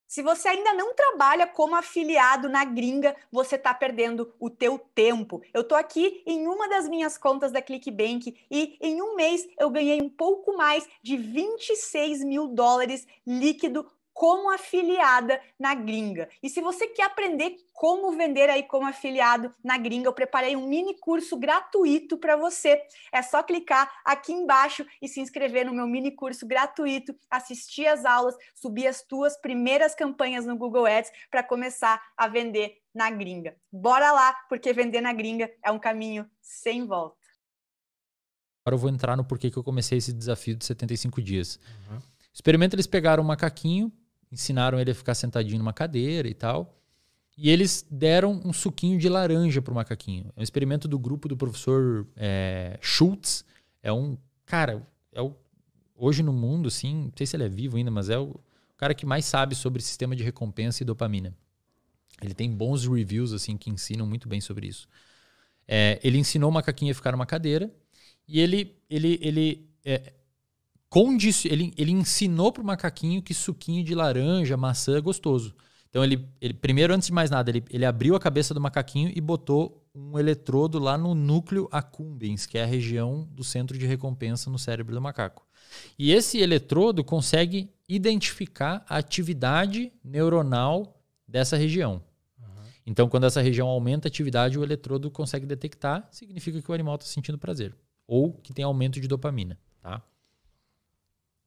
Se você ainda não trabalha como afiliado na gringa, você está perdendo o teu tempo. Eu estou aqui em uma das minhas contas da ClickBank e em um mês eu ganhei um pouco mais de $26 mil líquido como afiliada na gringa. E se você quer aprender como vender aí como afiliado na gringa, eu preparei um mini curso gratuito para você. É só clicar aqui embaixo e se inscrever no meu mini curso gratuito, assistir as aulas, subir as tuas primeiras campanhas no Google Ads para começar a vender na gringa. Bora lá, porque vender na gringa é um caminho sem volta. Agora eu vou entrar no porquê que eu comecei esse desafio de 75 dias. Experimento, eles pegaram um macaquinho, ensinaram ele a ficar sentadinho numa cadeira e tal. E eles deram um suquinho de laranja pro macaquinho. É um experimento do grupo do professor Schultz. É um... Cara, hoje no mundo, assim, não sei se ele é vivo ainda, mas é o cara que mais sabe sobre sistema de recompensa e dopamina. Ele tem bons reviews, assim, que ensinam muito bem sobre isso. Ele ensinou o macaquinho a ficar numa cadeira e ele ensinou pro macaquinho que suquinho de laranja, maçã é gostoso. Então, ele primeiro, antes de mais nada, ele abriu a cabeça do macaquinho e botou um eletrodo lá no núcleo accumbens, que é a região do centro de recompensa no cérebro do macaco. E esse eletrodo consegue identificar a atividade neuronal dessa região. Então, quando essa região aumenta a atividade, o eletrodo consegue detectar, significa que o animal está sentindo prazer. Ou que tem aumento de dopamina. Tá?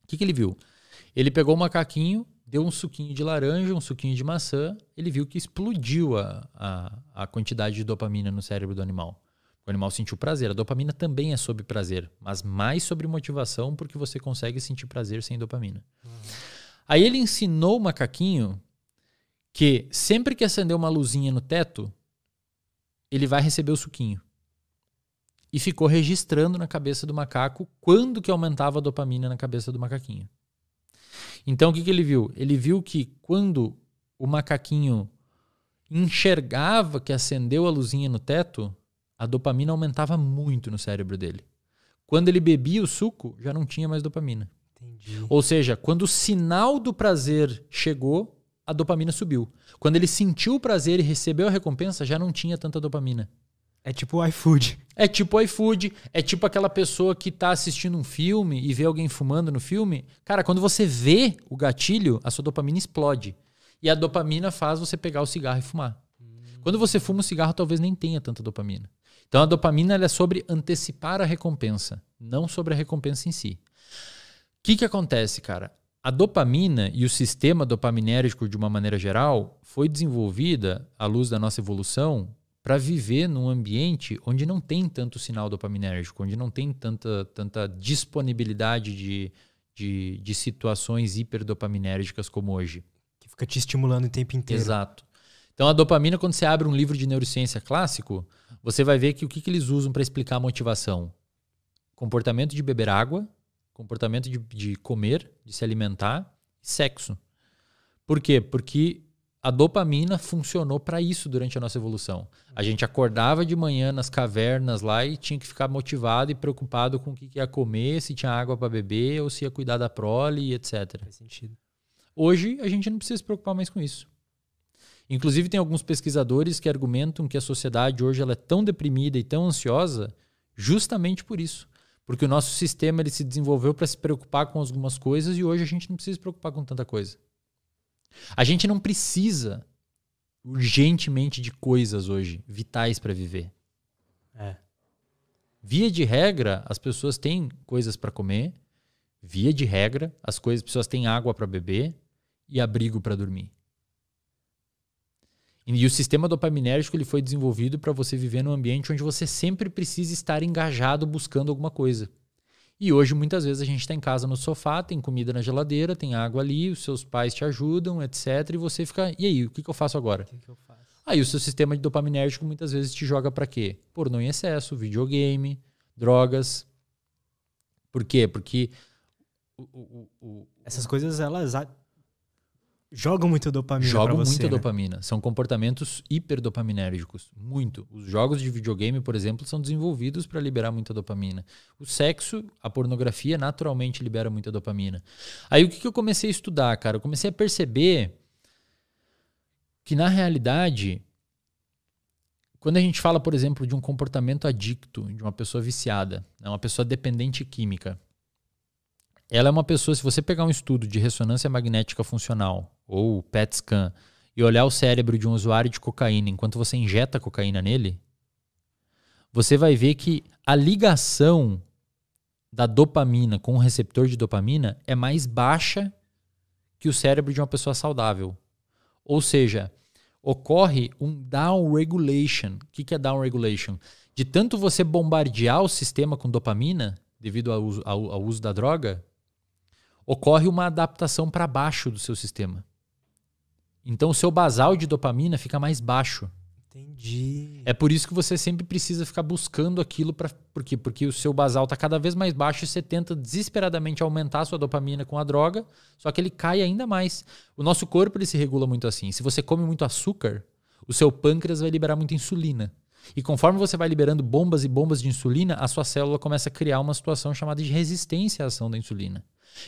O que ele viu? Ele pegou o macaquinho, deu um suquinho de laranja, um suquinho de maçã, ele viu que explodiu a quantidade de dopamina no cérebro do animal. O animal sentiu prazer. A dopamina também é sobre prazer, mas mais sobre motivação, porque você consegue sentir prazer sem dopamina. Aí ele ensinou o macaquinho que sempre que acender uma luzinha no teto, ele vai receber o suquinho. E ficou registrando na cabeça do macaco quando que aumentava a dopamina na cabeça do macaquinho. Então, o que ele viu? Ele viu que quando o macaquinho enxergava que acendeu a luzinha no teto, a dopamina aumentava muito no cérebro dele. Quando ele bebia o suco, já não tinha mais dopamina. Entendi. Ou seja, quando o sinal do prazer chegou, a dopamina subiu. Quando ele sentiu o prazer e recebeu a recompensa, já não tinha tanta dopamina. É tipo o iFood. É tipo o iFood, é tipo aquela pessoa que tá assistindo um filme e vê alguém fumando no filme. Cara, quando você vê o gatilho, a sua dopamina explode. E a dopamina faz você pegar o cigarro e fumar. Quando você fuma o cigarro, talvez nem tenha tanta dopamina. Então a dopamina ela é sobre antecipar a recompensa, não sobre a recompensa em si. O que acontece, cara? A dopamina e o sistema dopaminérgico, de uma maneira geral, foi desenvolvida, à luz da nossa evolução, para viver num ambiente onde não tem tanto sinal dopaminérgico, onde não tem tanta disponibilidade de situações hiperdopaminérgicas como hoje. Que fica te estimulando o tempo inteiro. Exato. Então a dopamina, quando você abre um livro de neurociência clássico, você vai ver que o que eles usam para explicar a motivação? Comportamento de beber água, comportamento de comer, de se alimentar e sexo. Por quê? Porque a dopamina funcionou para isso durante a nossa evolução. A gente acordava de manhã nas cavernas lá e tinha que ficar motivado e preocupado com o que ia comer, se tinha água para beber ou se ia cuidar da prole, etc. Faz sentido. Hoje, a gente não precisa se preocupar mais com isso. Inclusive, tem alguns pesquisadores que argumentam que a sociedade hoje ela é tão deprimida e tão ansiosa justamente por isso. Porque o nosso sistema ele se desenvolveu para se preocupar com algumas coisas e hoje a gente não precisa se preocupar com tanta coisa. A gente não precisa urgentemente de coisas hoje vitais para viver. Via de regra, as pessoas têm coisas para comer. Via de regra, as pessoas têm água para beber e abrigo para dormir. E o sistema dopaminérgico ele foi desenvolvido para você viver num ambiente onde você sempre precisa estar engajado buscando alguma coisa. E hoje, muitas vezes, a gente está em casa no sofá, tem comida na geladeira, tem água ali, os seus pais te ajudam, etc. E você fica, e aí, o que eu faço agora? O que eu faço? Aí o seu sistema de dopaminérgico muitas vezes te joga para quê? Pornô em excesso, videogame, drogas. Por quê? Porque essas coisas, elas jogam muito dopamina. Jogam pra você, muita né? dopamina. São comportamentos hiperdopaminérgicos. Muito. Os jogos de videogame, por exemplo, são desenvolvidos para liberar muita dopamina. O sexo, a pornografia, naturalmente libera muita dopamina. Aí o que eu comecei a estudar, cara? Eu comecei a perceber que na realidade, quando a gente fala, por exemplo, de um comportamento adicto, de uma pessoa viciada, né, uma pessoa dependente química, ela é uma pessoa, se você pegar um estudo de ressonância magnética funcional ou PET scan e olhar o cérebro de um usuário de cocaína enquanto você injeta cocaína nele, você vai ver que a ligação da dopamina com o receptor de dopamina é mais baixa que o cérebro de uma pessoa saudável. Ou seja, ocorre um down-regulation. O que é down-regulation? De tanto você bombardear o sistema com dopamina, devido ao uso da droga, ocorre uma adaptação para baixo do seu sistema. Então o seu basal de dopamina fica mais baixo. Entendi. É por isso que você sempre precisa ficar buscando aquilo. Por quê? Porque o seu basal está cada vez mais baixo e você tenta desesperadamente aumentar a sua dopamina com a droga, só que ele cai ainda mais. O nosso corpo ele se regula muito assim. Se você come muito açúcar, o seu pâncreas vai liberar muita insulina. E conforme você vai liberando bombas e bombas de insulina, a sua célula começa a criar uma situação chamada de resistência à ação da insulina.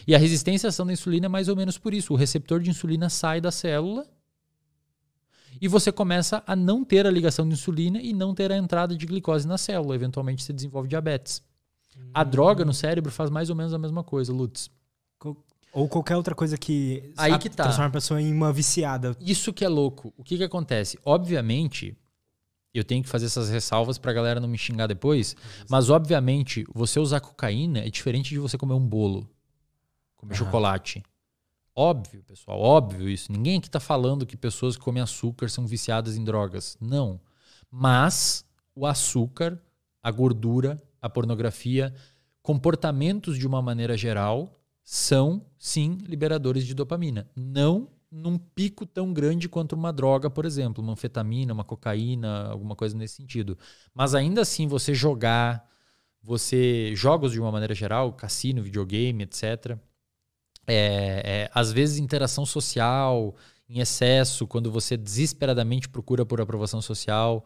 E a resistência à ação da insulina é mais ou menos por isso. O receptor de insulina sai da célula e você começa a não ter a ligação de insulina e não ter a entrada de glicose na célula. Eventualmente você desenvolve diabetes. A droga no cérebro faz mais ou menos a mesma coisa, Lutz. Ou qualquer outra coisa que, aí que tá. Transforma a pessoa em uma viciada. Isso que é louco. O que acontece? Obviamente, eu tenho que fazer essas ressalvas pra galera não me xingar depois, mas obviamente você usar cocaína é diferente de você comer um bolo, comer chocolate. Óbvio, pessoal, óbvio isso. Ninguém aqui tá falando que pessoas que comem açúcar são viciadas em drogas. Não. Mas o açúcar, a gordura, a pornografia, comportamentos de uma maneira geral são, sim, liberadores de dopamina. Não num pico tão grande quanto uma droga, por exemplo, uma anfetamina, uma cocaína, alguma coisa nesse sentido. Mas ainda assim, você jogos de uma maneira geral, cassino, videogame, etc., às vezes interação social em excesso, quando você desesperadamente procura por aprovação social,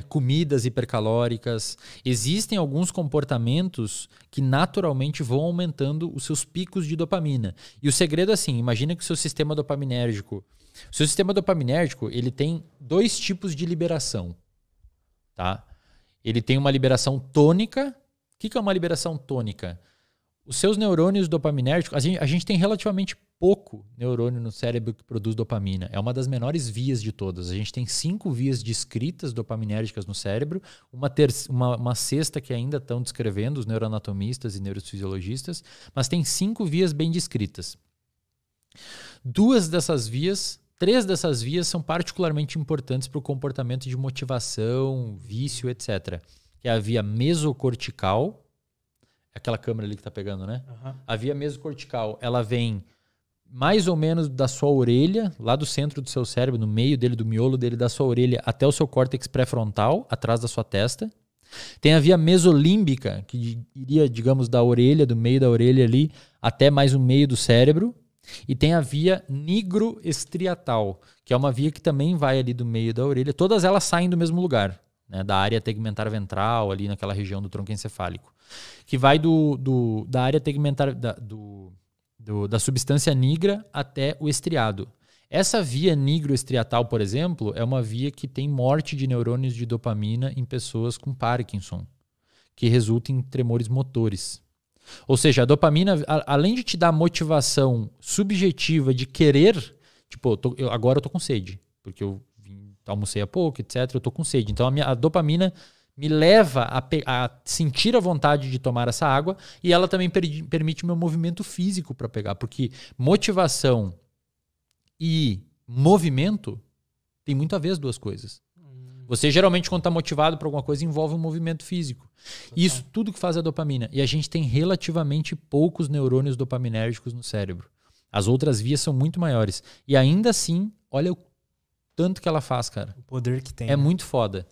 comidas hipercalóricas. Existem alguns comportamentos que naturalmente vão aumentando os seus picos de dopamina. E o segredo é assim, imagina que o seu sistema dopaminérgico, ele tem 2 tipos de liberação. Tá? Ele tem uma liberação tônica. O que é uma liberação tônica? Os seus neurônios dopaminérgicos, a gente tem relativamente pouco neurônio no cérebro que produz dopamina. É uma das menores vias de todas. A gente tem 5 vias descritas dopaminérgicas no cérebro, uma sexta que ainda estão descrevendo os neuroanatomistas e neurofisiologistas, mas tem 5 vias bem descritas. 3 dessas vias são particularmente importantes para o comportamento de motivação, vício, etc. Que é a via mesocortical, aquela câmera ali que tá pegando, né? A via mesocortical, ela vem mais ou menos da sua orelha, lá do centro do seu cérebro, no meio dele, do miolo dele, da sua orelha, até o seu córtex pré-frontal, atrás da sua testa. Tem a via mesolímbica, que iria, digamos, da orelha, do meio da orelha ali, até mais o meio do cérebro. E tem a via nigroestriatal, que é uma via que também vai ali do meio da orelha. Todas elas saem do mesmo lugar, né? Da área tegmentar ventral, ali naquela região do tronco encefálico. Que vai da área tegmentar, da substância nigra até o estriado. Essa via nigroestriatal, por exemplo, é uma via que tem morte de neurônios de dopamina em pessoas com Parkinson, que resulta em tremores motores. Ou seja, a dopamina, além de te dar motivação subjetiva de querer, tipo, agora eu tô com sede, porque eu almocei há pouco, etc, eu tô com sede. Então a dopamina me leva a sentir a vontade de tomar essa água e ela também permite meu movimento físico para pegar, porque motivação e movimento tem muito a ver as duas coisas. Você geralmente, quando está motivado por alguma coisa, envolve um movimento físico. Isso tudo que faz a dopamina. E a gente tem relativamente poucos neurônios dopaminérgicos no cérebro. As outras vias são muito maiores. E ainda assim, olha o tanto que ela faz, cara. O poder que tem. É muito foda.